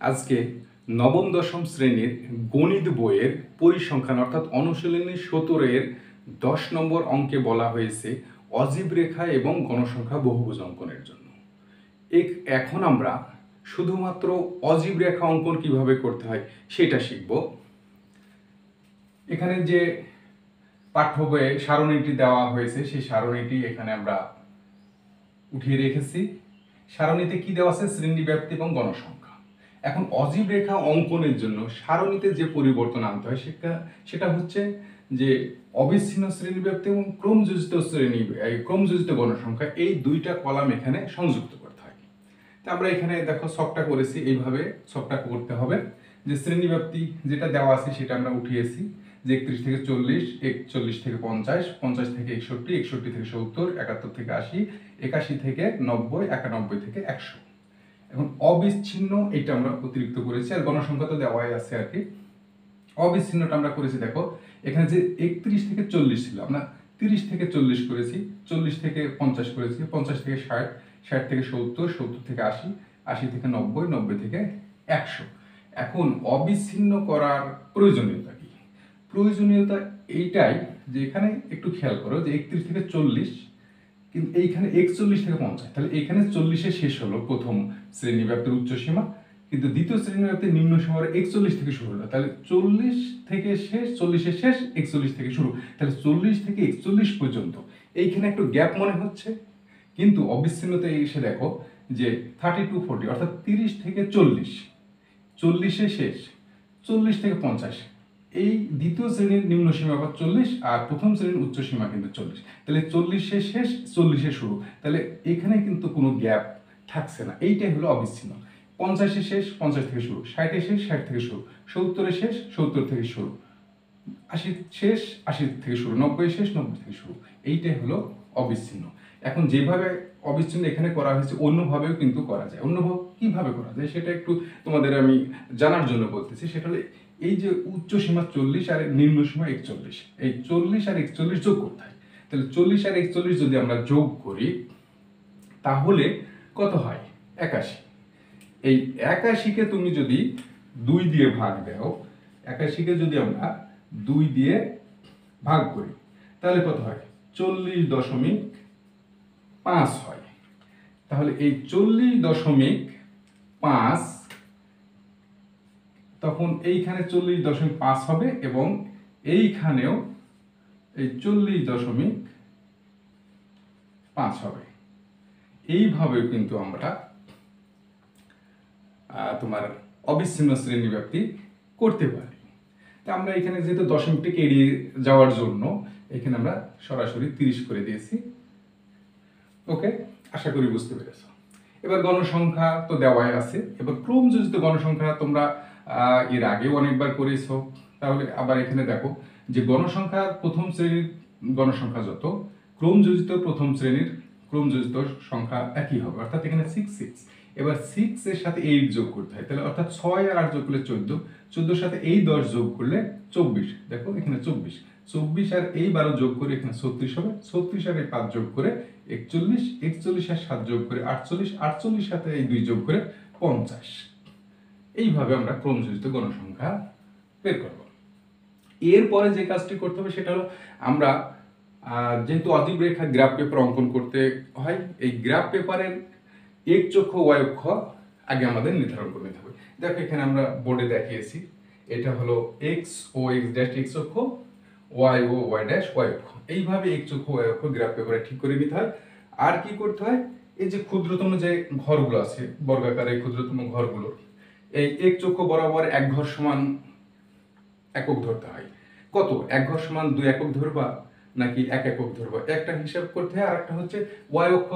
আজকে নবম দশম শ্রেণীর গণিত বইয়ের পরিসংখ্যান অর্থাৎ অনুশীলনী 17-এর 10 নম্বর অঙ্কে বলা হয়েছে অজীব রেখা এবং গণসংখ্যা বহুভুজ অঙ্কনের জন্য। এখন আমরা শুধুমাত্র অজীব রেখা অঙ্কন কিভাবে করতে হয় সেটা শিখব। এখানে যে পাঠ্য বইয়ে সারণীটি দেওয়া হয়েছে সেই সারণীটি এখানে আমরা উঠিয়ে রেখেছি। সারণীতে কি দেওয়া আছে? শ্রেণীব্যাপ্তি এবং গণসংখ্যা। এখন অজীব রেখা অঙ্কনের জন্য সারণীতে যে পরিবর্তন আনতে হয় সেটা হচ্ছে যে অবিচ্ছিন্ন শ্রেণীব্যাপ্তি এবং ক্রমযোজিত গণসংখ্যা, এই দুইটা কলাম এখানে সংযুক্ত করতে হয়। তো আমরা এখানে দেখো ছকটা করেছি, এইভাবে ছকটা করতে হবে যে শ্রেণীব্যাপ্তি যেটা দেওয়া আছে সেটা আমরা উঠিয়েছি যে 31 থেকে 40, 41 থেকে 50, 50 থেকে 61, 61 থেকে 70, 71 থেকে 80, 81 থেকে 90, 91 থেকে 100। এখন অবিচ্ছিন্ন এটা আমরা অতিরিক্ত করেছি, আর গণসংখ্যা তো দেওয়াই আছে আর কি। অবিচ্ছিন্নটা আমরা করেছি, দেখো এখানে যে 31 থেকে 40 ছিল আমরা 30 থেকে 40 করেছি, 40 থেকে 50 করেছি, 50 থেকে 60, 60 থেকে 70, 70 থেকে 80, 80 থেকে 90, 90 থেকে 100। এখন অবিচ্ছিন্ন করার প্রয়োজনীয়তা কি? প্রয়োজনীয়তা এইটাই যে এখানে একটু খেয়াল করো যে 31 থেকে 40, কিন্তু এইখানে 41 থেকে 50, তাহলে এখানে 40-এ শেষ হলো প্রথম শ্রেণীব্যাপ্তির উচ্চ সীমা, কিন্তু দ্বিতীয় শ্রেণীব্যাপ্তির নিম্ন সীমা 41 থেকে শুরু হলো, তাহলে 40 থেকে শেষ, 40-এর শেষ, 41 থেকে শুরু, তাহলে 40 থেকে 41 পর্যন্ত এইখানে একটু গ্যাপ মনে হচ্ছে। কিন্তু অবিচ্ছিন্নতা এসে দেখো যে 30 to 40 অর্থাৎ 30 থেকে 40, 40-এ শেষ, 40 থেকে 50, এই দ্বিতীয় শ্রেণীর নিম্ন সীমা আবার 40, আর প্রথম শ্রেণীর উচ্চ সীমা কিন্তু 40, তাহলে 40-এ শেষ, 40-এ শুরু, তাহলে এখানে কিন্তু কোনো গ্যাপ থাকছে না, এইটাই হলো অবিচ্ছিন্ন। 50-এ শেষ, 50 থেকে শুরু, 60-এ শেষ, 60 থেকে শুরু, 70-এ শেষ, 70 থেকে শুরু, 80 শেষ, 80 থেকে শুরু, 90-এ শেষ, 90 থেকে শুরু, এইটাই হলো অবিচ্ছিন্ন। এখন যেভাবে অবিচ্ছিন্ন এখানে করা হয়েছে অন্যভাবেও কিন্তু করা যায়। অন্যভাবে কিভাবে করা যায় সেটা একটু তোমাদের আমি জানার জন্য বলতেছি। সেটা হলো এই যে উচ্চ সীমা 40 আর নিম্ন সীমা 41, এই 40 আর 41 যোগ করতে হয়। তাহলে 40 আর 41 যদি আমরা যোগ করি তাহলে কত হয়? 81। এই 81-কে তুমি যদি 2 দিয়ে ভাগ দাও, 81-কে যদি আমরা 2 দিয়ে ভাগ করি তাহলে কত হয়? 40.5 হয়। তাহলে এই 40.5 তখন এইখানে 40.5 হবে এবং এইখানেও এই 40.5 হবে। এইভাবেও কিন্তু আমরা তোমার অবিচ্ছিন্ন শ্রেণীব্যাপ্তি করতে পারি। তা আমরা এখানে যেহেতু দশমিকটিকে এড়িয়ে যাওয়ার জন্য এখানে আমরা সরাসরি 30 করে দিয়েছি। ওকে, আশা করি বুঝতে পেরেছো। এবার গণসংখ্যা তো দেওয়াই আছে। এবার ক্রমযোজিত গণসংখ্যা তোমরা এর আগেও অনেকবার করেছো, তাহলে আবার এখানে দেখো যে গণসংখ্যার প্রথম শ্রেণীর গণসংখ্যা যত, ক্রমযোজিত প্রথম শ্রেণীর ক্রমযোজিত সংখ্যা একই হবে, অর্থাৎ এখানে 6। এবার 6 এর সাথে 8 যোগ করতে হয়, তাহলে অর্থাৎ 6 আর 8 যোগ করলে 14, 14 সাথে এই 10 যোগ করলে 24, দেখো এখানে 24, 24 আর এই 12 যোগ করে এখানে 36 হবে, 36 আর এই 5 যোগ করে 41, 41 আর 7 যোগ করে 48, 48 সাথে এই 2 যোগ করে 50। এইভাবে আমরা ক্রমযোজিত গণসংখ্যা বের করব। এরপরে যে কাজটি করতে হবে সেটা হলো আমরা যেহেতু অজীব রেখা গ্রাফ পেপার অঙ্কন করতে হয়, এই গ্রাফ পেপারের এক অক্ষ ওয়াই অক্ষ আগে আমাদের নির্ধারণ করে নিতে হবে। দেখো এখানে আমরা বোর্ডে দেখিয়েছি, এটা হলো এক্স ও এক্স ড্যাশ এক্স অক্ষ, ওয়াই ও ওয়াই ড্যাশ ওয়াই অক্ষ। এইভাবে এক অক্ষ ওয়াই অক্ষ গ্রাফ পেপারে ঠিক করে নিতে হয়। আর কি করতে হয়? এই যে ক্ষুদ্রতম যে ঘরগুলো আছে, বর্গাকার এই ক্ষুদ্রতম ঘরগুলো, এই এক অক্ষ বরাবর এক ঘর সমান একক ধরতে হয়। কত? এক ঘর সমান 2 একক ধরবা নাকি 1 একক ধরবা, একটা হিসাব করতে হয়। আর একটা হচ্ছে ওয়াই অক্ষ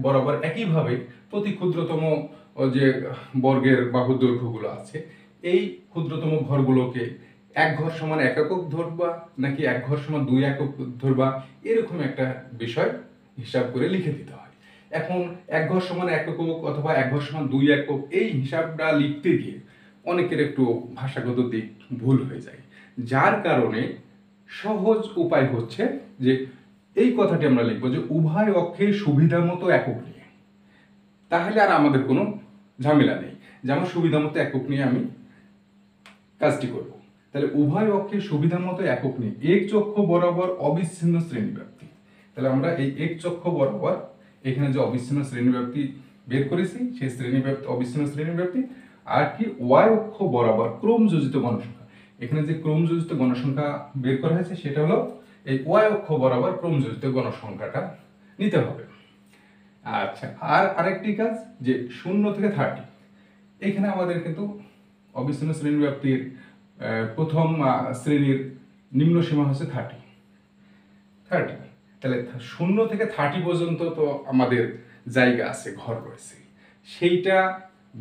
বরাবর একইভাবে প্রতি ক্ষুদ্রতম যে বর্গের বাহুর দৈর্ঘ্যগুলো আছে, এই ক্ষুদ্রতম ঘরগুলোকে এক ঘর সমান 1 একক ধরবা নাকি এক ঘর সমান 2 একক ধরবা, এরকম একটা বিষয় হিসাব করে লিখে দিতে হয়। এখন এক ঘর সমান 1 একক অথবা এক ঘর সমান 2 একক, এই হিসাবটা লিখতে গিয়ে অনেকের একটু ভাষাগত দিক ভুল হয়ে যায়, যার কারণে সহজ উপায় হচ্ছে যে এই কথাটি আমরা লিখবো যে উভয় অক্ষের সুবিধা মতো একক নিয়ে, তাহলে আর আমাদের কোনো ঝামেলা নেই। যে আমার সুবিধা মতো একক নিয়ে আমি কাজটি করব। তাহলে উভয় অক্ষে সুবিধা মতো একক নিয়ে এক চক্ষ বরাবর অবিচ্ছিন্ন শ্রেণীব্যাপ্তি। তাহলে আমরা এই এক চক্ষ বরাবর এখানে যে অবিচ্ছিন্ন শ্রেণীব্যাপ্তি বের করেছি সেই শ্রেণীব্যাপ্তি অবিচ্ছিন্ন শ্রেণীব্যাপ্তি, আর কি ওয়াই অক্ষ বরাবর ক্রমযোজিত গণসংখ্যা। এখানে যে ক্রমযোজিত গণসংখ্যা বের করা হয়েছে সেটা হলো এই ওয়াই অক্ষ বরাবর ক্রমযোজিত গণসংখ্যাটা নিতে হবে। আচ্ছা, আর আরেকটি কাজ যে 0 থেকে 30, এখানে আমাদের কিন্তু অবিচ্ছিন্ন শ্রেণী ব্যাপ্তির প্রথম শ্রেণীর নিম্ন সীমা হচ্ছে 30। তাহলে 0 থেকে 30 পর্যন্ত তো আমাদের জায়গা আছে, ঘর রয়েছে, সেইটা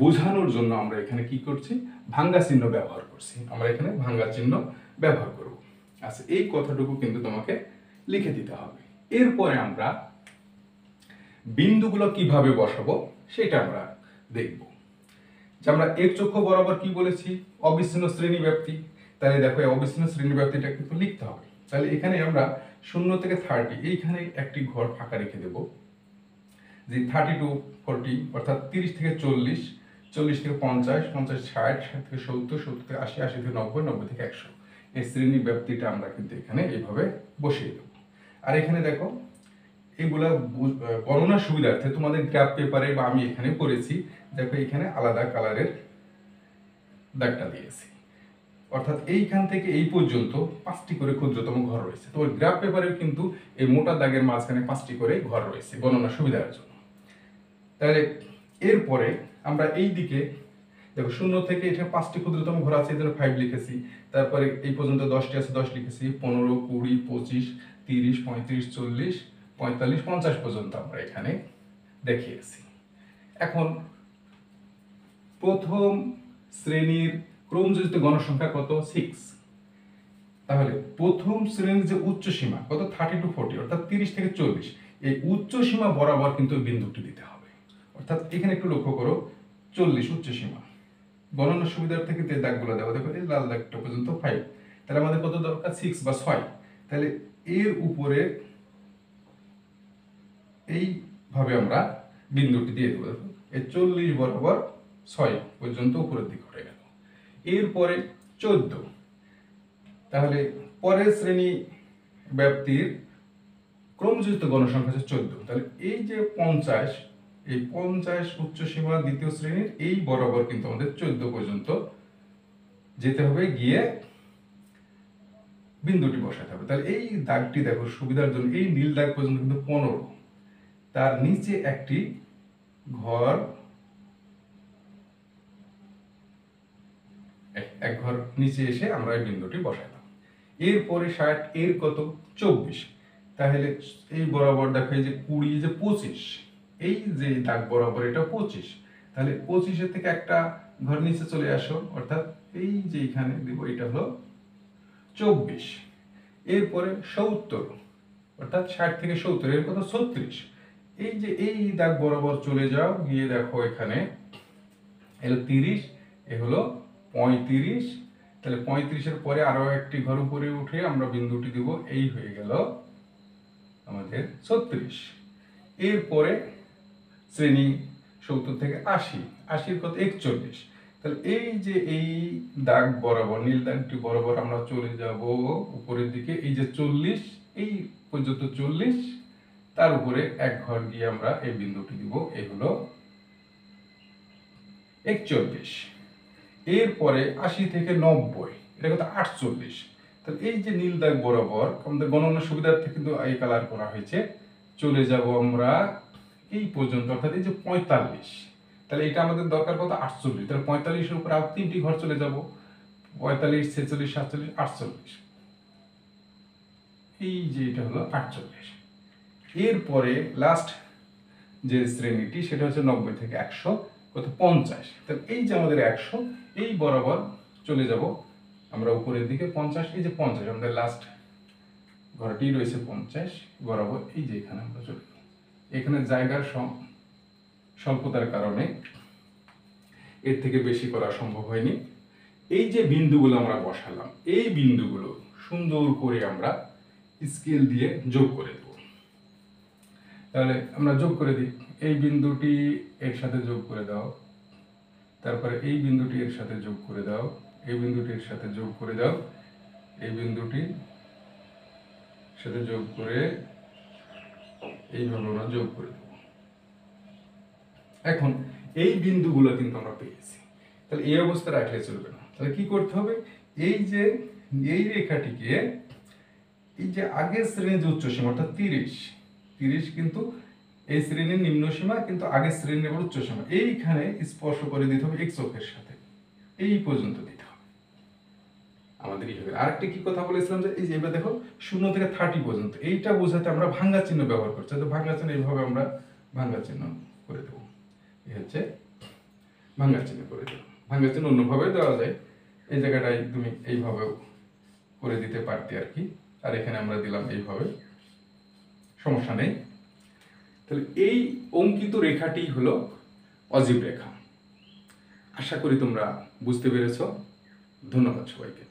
বোঝানোর জন্য আমরা এখানে কি করছি, ভাঙ্গা চিহ্ন ব্যবহার করছি। আমরা এখানে ভাঙ্গা চিহ্ন ব্যবহার করব। আচ্ছা, এই কথাটুকু কিন্তু তোমাকে লিখে দিতে হবে। এরপরে আমরা বিন্দুগুলো কিভাবে বসাবো সেটা আমরা দেখব। যে আমরা এক চক্ষ বরাবর কি বলেছি, অবিচ্ছিন্ন শ্রেণী ব্যাপ্তি। তাহলে দেখো এই অবিচ্ছিন্ন শ্রেণী ব্যাপ্তিটা কিন্তু লিখতে হবে। তাহলে এখানে আমরা 0 থেকে 30 এইখানে একটি ঘর ফাঁকা রেখে দেব, যে 30 টু 40 অর্থাৎ 30 থেকে 40, 40 থেকে 50, 50 60, 60 থেকে 70, 70 থেকে 80, 80 থেকে 90, 90 থেকে 100, এই শ্রেণী ব্যাপ্তিটা আমরা কিন্তু এখানে এইভাবে বসিয়ে দেব। আর এখানে দেখো এগুলা গণনার সুবিধার্থে তোমাদের গ্রাফ পেপারে বা আমি এখানে করেছি, দেখো এখানে আলাদা কালারের দাগটা দিয়েছি, অর্থাৎ এইখান থেকে এই পর্যন্ত 5টি করে ক্ষুদ্রতম ঘর রয়েছে। তোমার গ্রাফ পেপারেও কিন্তু এই মোটা দাগের মাঝখানে 5টি করে ঘর রয়েছে গণনার সুবিধার জন্য। তাহলে এরপরে আমরা এই দিকে দেখো 0 থেকে এটা 5টি ক্ষুদ্রতম ঘর আছে, এই জন্য 5 লিখেছি। তারপরে এই পর্যন্ত 10টি আছে, 10 লিখেছি। 15, 20, 25, 30, 35, 40, 45, 50 পর্যন্ত আমরা এখানে দেখিয়েছি। এখন প্রথম শ্রেণীর ক্রমযোজিত গণসংখ্যা কত, 6। তাহলে প্রথম শ্রেণীর যে উচ্চ সীমা কত, 30 টু 40 অর্থাৎ 30 থেকে 40, এই উচ্চ সীমা বরাবর কিন্তু বিন্দুটি দিতে হবে। অর্থাৎ এখানে একটু লক্ষ্য করো, 40 উচ্চ সীমা। গণনার সুবিধার থেকে যে দাগগুলো দেওয়া, দেখো এই লাল দাগটা পর্যন্ত 5। তাহলে আমাদের কত দরকার, 6 বা 6। তাহলে এর উপরে এইভাবে আমরা বিন্দুটি দিয়ে দেবো। দেখো এই 40 বরাবর 6 পর্যন্ত উপরের দিকে উঠে গেল। এরপরে 14, তাহলে পরের শ্রেণী ব্যাপ্তির ক্রমযোজিত গণসংখ্যা হচ্ছে 14। তাহলে এই যে 50, এই 50 উচ্চ সীমা দ্বিতীয় শ্রেণীর এই বরাবর কিন্তু আমাদের 14 পর্যন্ত যেতে হবে, গিয়ে বিন্দুটি বসাতে হবে। তাহলে এই দাগটি দেখো সুবিধার জন্য এই নীল দাগ পর্যন্ত কিন্তু 15, তার নিচে একটি ঘর, এক ঘর নিচে এসে আমরা এই বিন্দুটি বসাইলাম। এরপরে 60, এর কত 24, তাহলে এই বরাবর দেখো এই যে 20, যে 25, এই যে দাগ বরাবর এটা 25, তাহলে 25 থেকে একটা ঘর নিচে চলে আসো, অর্থাৎ এই যে এখানে দেব এটা হলো 24। এরপরে 70, অর্থাৎ 60 থেকে 70, এর কত 36, এই যে এই দাগ বরাবর চলে যাও, গিয়ে দেখো এখানে এলো 30, এ হলো 35। তাহলে 35-এর পরে আরো একটি ঘর উপরে উঠে আমরা বিন্দুটি দেব, এই হয়ে গেল আমাদের 36। এরপরে শ্রেণী 70 থেকে 80, 80-এর কত 41। তাহলে এই যে এই দাগ বরাবর নীল দাগটি বরাবর আমরা চলে যাব উপরের দিকে, এই যে 40, এই পর্যন্ত 40, তার উপরে এক ঘর গিয়ে আমরা এই বিন্দুটি দিব, এই হলো 41। এরপরে 80 থেকে 90, এটা কত 48। তাহলে এই যে নীল দাগ বরাবর আমাদের গণনার সুবিধার্থে কিন্তু এই কালার করা হয়েছে, চলে যাব আমরা এই পর্যন্ত, অর্থাৎ এই যে 45। তাহলে এটা আমাদের দরকার কত 48, তাহলে 45-এর উপর আর 3টি ঘর চলে যাব, 45, 46, 47, 48, এই যে এটা হলো 48। এরপরে লাস্ট যে শ্রেণীটি সেটা হচ্ছে 90 থেকে 100, কত 50। তাহলে এই যে আমাদের 100, এই বরাবর চলে যাব আমরা উপরের দিকে 50, এই যে 50 আমাদের লাস্ট ঘরটি রয়েছে 50 বরাবর, এই যে এখানে আমরা চলে যাব। এখানে জায়গার স্বল্পতার কারণে এর থেকে বেশি করা সম্ভব হয়নি। এই যে বিন্দুগুলো আমরা বসালাম, এই বিন্দুগুলো সুন্দর করে আমরা স্কেল দিয়ে যোগ করে দেব। তাহলে আমরা যোগ করে দিই, এই বিন্দুটি এর সাথে যোগ করে দাও, তারপরে এই বিন্দুটি এর সাথে যোগ করে দাও, এই বিন্দুটির সাথে যোগ করে দাও, এই বিন্দুটির সাথে যোগ করে এইভাবে আমরা যোগ করে দেব। এখন এই বিন্দুগুলো কিন্তু আমরা পেয়েছি, তাহলে এই অবস্থা রাখলে চলবে না। তাহলে কি করতে হবে, এই যে এই রেখাটিকে, এই যে আগের শ্রেণীর যে উচ্চসীমা অর্থাৎ 30 কিন্তু এই শ্রেণীর নিম্ন সীমা, কিন্তু আগের শ্রেণীর এবার উচ্চসীমা, এইখানে স্পর্শ করে দিতে হবে এক্স অক্ষের সাথে, এই পর্যন্ত দিতে হবে আমাদের। এই হবে আরেকটা কি কথা বলেছিলাম, যে এই যে এবার দেখো 0 থেকে 30 পর্যন্ত, এইটা বোঝাতে আমরা ভাঙা চিহ্ন ব্যবহার করছি। তো ভাঙা চিহ্ন এইভাবে আমরা ভাঙা চিহ্ন করে দেবো, এই হচ্ছে ভাঙা চিহ্ন করে দেবো। ভাঙা চিহ্ন অন্যভাবে দেওয়া যায়, এই জায়গাটায় তুমি এইভাবেও করে দিতে পারতে আর কি, আর এখানে আমরা দিলাম এইভাবে, সমস্যা নেই। তাহলে এই অঙ্কিত রেখাটি হলো অজীব রেখা। আশা করি তোমরা বুঝতে পেরেছ। ধন্যবাদ সবাইকে।